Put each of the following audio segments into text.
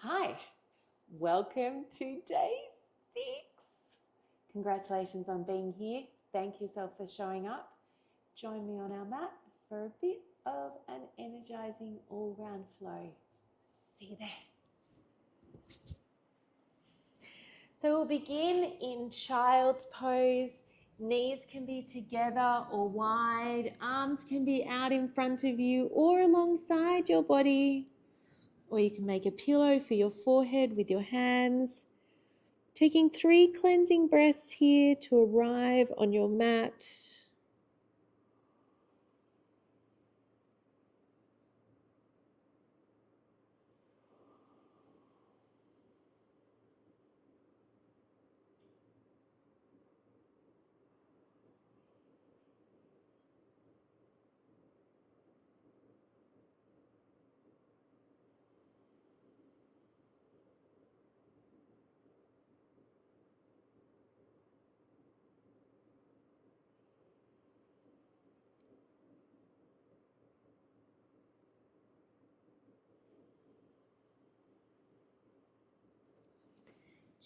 Hi, welcome to day 6. Congratulations on being here. Thank yourself for showing up. Join me on our mat for a bit of an energizing all-round flow. See you there. So we'll begin in child's pose. Knees can be together or wide. Arms can be out in front of you or alongside your body. Or you can make a pillow for your forehead with your hands. Taking 3 cleansing breaths here to arrive on your mat.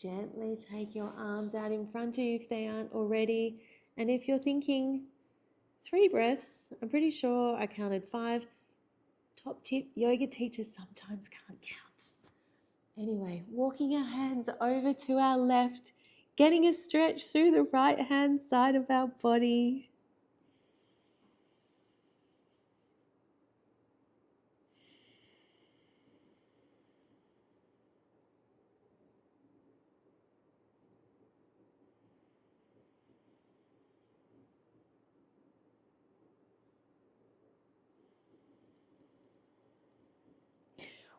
Gently take your arms out in front of you if they aren't already. And if you're thinking 3 breaths, I'm pretty sure I counted 5. Top tip, yoga teachers sometimes can't count. Anyway, walking our hands over to our left, getting a stretch through the right hand side of our body.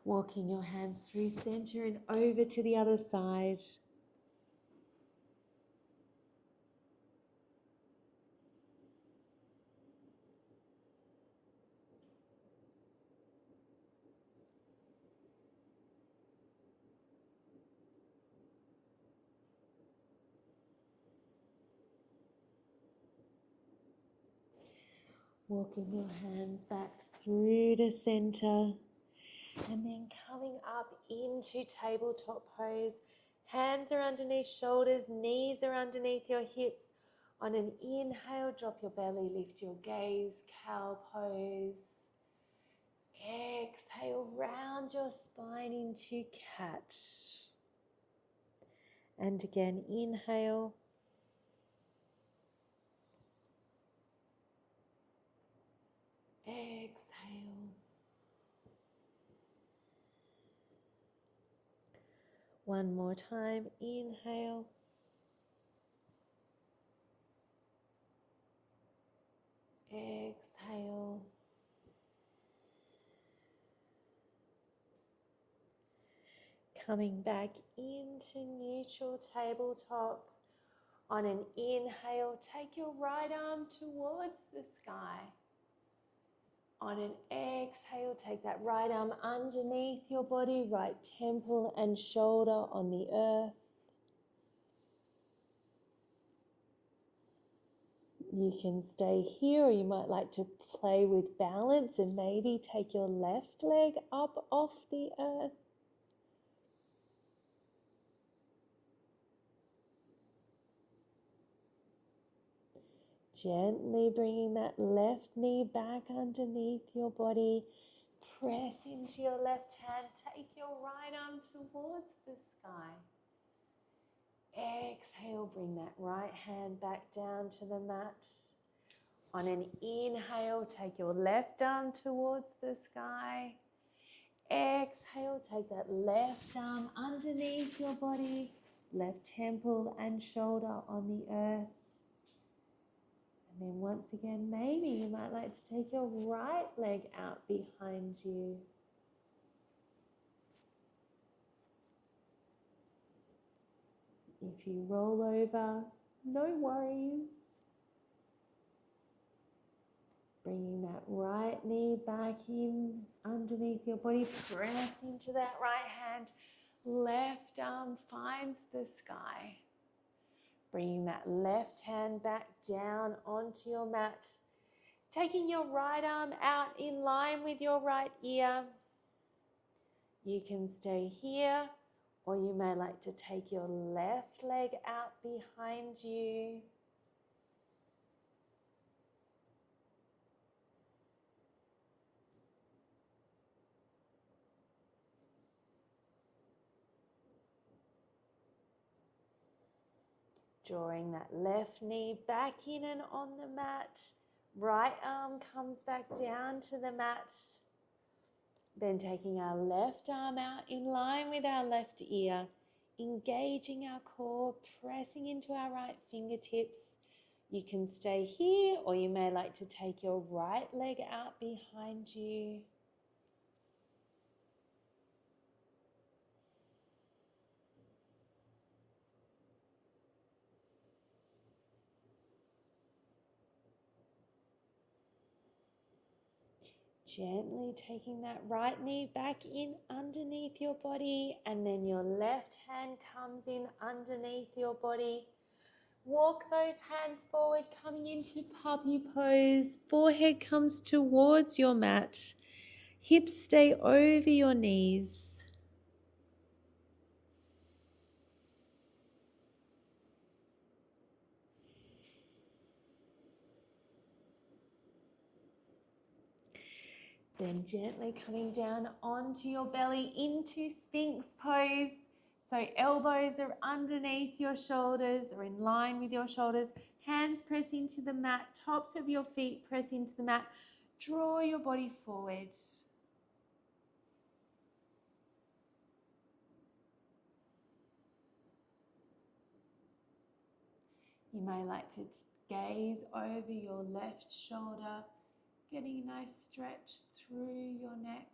Walking your hands through center and over to the other side. Walking your hands back through to center and then coming up into tabletop pose. Hands are underneath shoulders, knees are underneath your hips. On an inhale, drop your belly, lift your gaze, cow pose. Exhale, round your spine into cat. And again, inhale. Exhale. One more time, inhale. Exhale. Coming back into neutral tabletop. On an inhale, take your right arm towards the sky. On an exhale, take that right arm underneath your body, right temple and shoulder on the earth. You can stay here, or you might like to play with balance and maybe take your left leg up off the earth. Gently bringing that left knee back underneath your body. Press into your left hand. Take your right arm towards the sky. Exhale, bring that right hand back down to the mat. On an inhale, take your left arm towards the sky. Exhale, take that left arm underneath your body, left temple and shoulder on the earth. And then once again, maybe you might like to take your right leg out behind you. If you roll over, no worries. Bringing that right knee back in underneath your body. Press into that right hand. Left arm finds the sky. Bringing that left hand back down onto your mat. Taking your right arm out in line with your right ear. You can stay here, or you may like to take your left leg out behind you. Drawing that left knee back in and on the mat. Right arm comes back down to the mat. Then taking our left arm out in line with our left ear, engaging our core, pressing into our right fingertips. You can stay here, or you may like to take your right leg out behind you. Gently taking that right knee back in underneath your body, and then your left hand comes in underneath your body. Walk those hands forward, coming into puppy pose. Forehead comes towards your mat. Hips stay over your knees. Then gently coming down onto your belly into Sphinx pose. So elbows are underneath your shoulders or in line with your shoulders. Hands press into the mat. Tops of your feet press into the mat. Draw your body forward. You may like to gaze over your left shoulder, getting a nice stretch through your neck.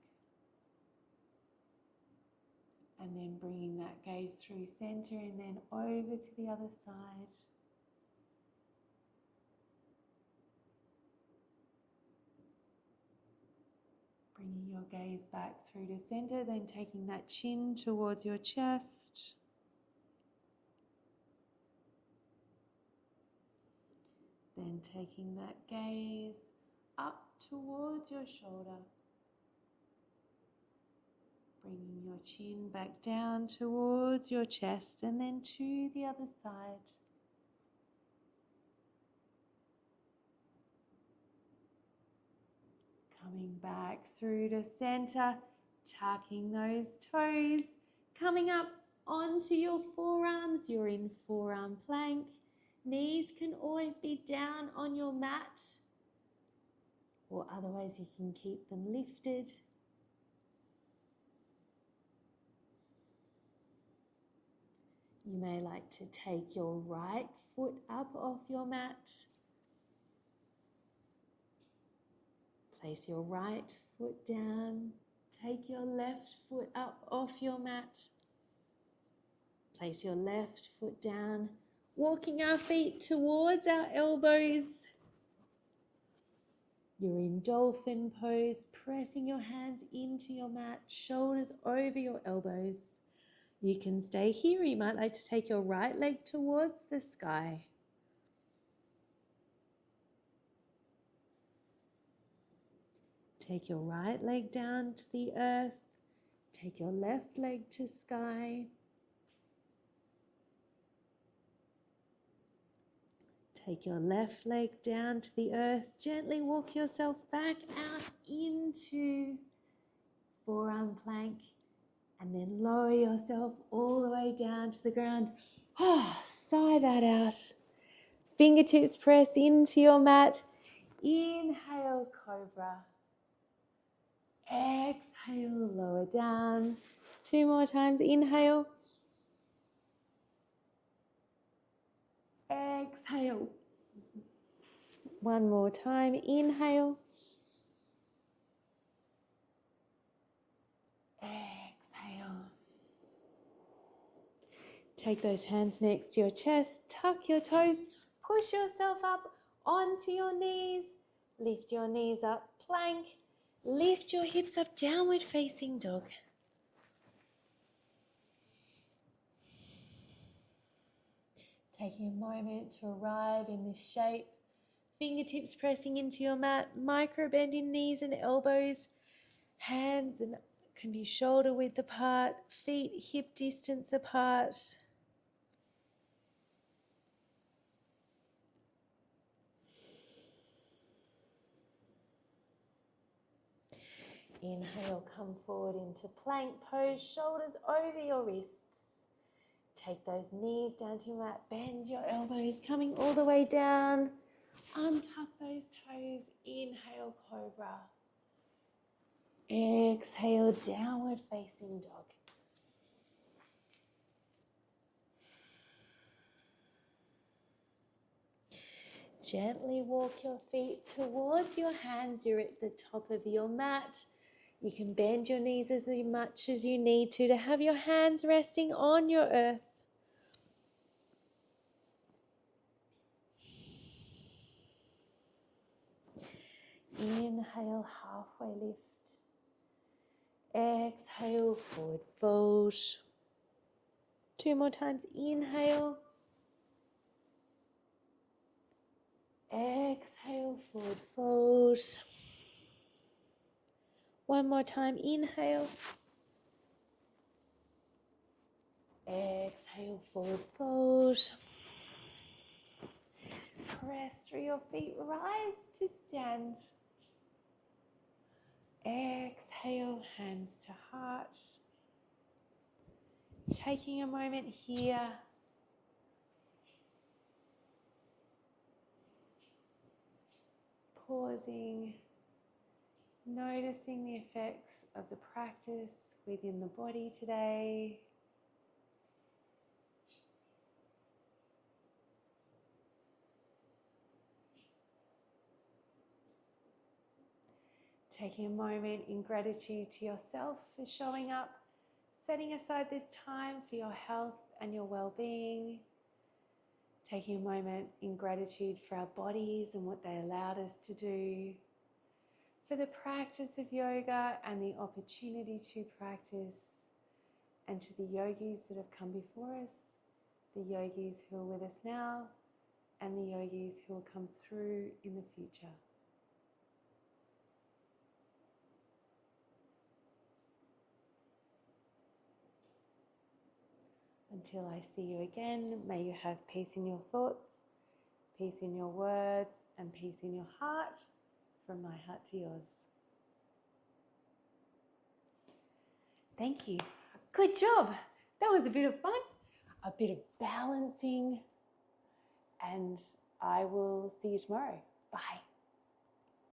And then bringing that gaze through center and then over to the other side. Bringing your gaze back through to center, then taking that chin towards your chest. Then taking that gaze up towards your shoulder. Bringing your chin back down towards your chest and then to the other side. Coming back through to center, tucking those toes, coming up onto your forearms. You're in forearm plank. Knees can always be down on your mat, or otherwise you can keep them lifted. You may like to take your right foot up off your mat. Place your right foot down. Take your left foot up off your mat. Place your left foot down. Walking our feet towards our elbows. You're in dolphin pose, pressing your hands into your mat, shoulders over your elbows. You can stay here. You might like to take your right leg towards the sky. Take your right leg down to the earth. Take your left leg to sky. Take your left leg down to the earth. Gently walk yourself back out into forearm plank. And then lower yourself all the way down to the ground. Sigh that out. Fingertips press into your mat. Inhale, cobra. Exhale, lower down. 2 more times. Inhale. Exhale. 1 more time. Inhale. Exhale. Take those hands next to your chest. Tuck your toes. Push yourself up onto your knees. Lift your knees up. Plank. Lift your hips up. Downward facing dog. Taking a moment to arrive in this shape. Fingertips pressing into your mat. Micro bend in knees and elbows. Hands and Can be shoulder width apart, feet hip distance apart. Inhale, come forward into plank pose, shoulders over your wrists. Take those knees down to your mat, bend your elbows, coming all the way down. Untuck those toes, inhale, cobra. Exhale, downward facing dog. Gently walk your feet towards your hands. You're at the top of your mat. You can bend your knees as much as you need to have your hands resting on your earth. Inhale, halfway lift. Exhale, forward fold. 2 more times. Inhale. Exhale, forward fold. 1 more time. Inhale. Exhale, forward fold. Press through your feet, rise to stand. Exhale, hands to heart. Taking a moment here. Pausing, noticing the effects of the practice within the body today. Taking a moment in gratitude to yourself for showing up, setting aside this time for your health and your well-being. Taking a moment in gratitude for our bodies and what they allowed us to do, for the practice of yoga and the opportunity to practice, and to the yogis that have come before us, the yogis who are with us now, and the yogis who will come through in the future. Until I see you again, may you have peace in your thoughts, peace in your words, and peace in your heart, from my heart to yours. Thank you. Good job. That was a bit of fun, a bit of balancing, and I will see you tomorrow. Bye.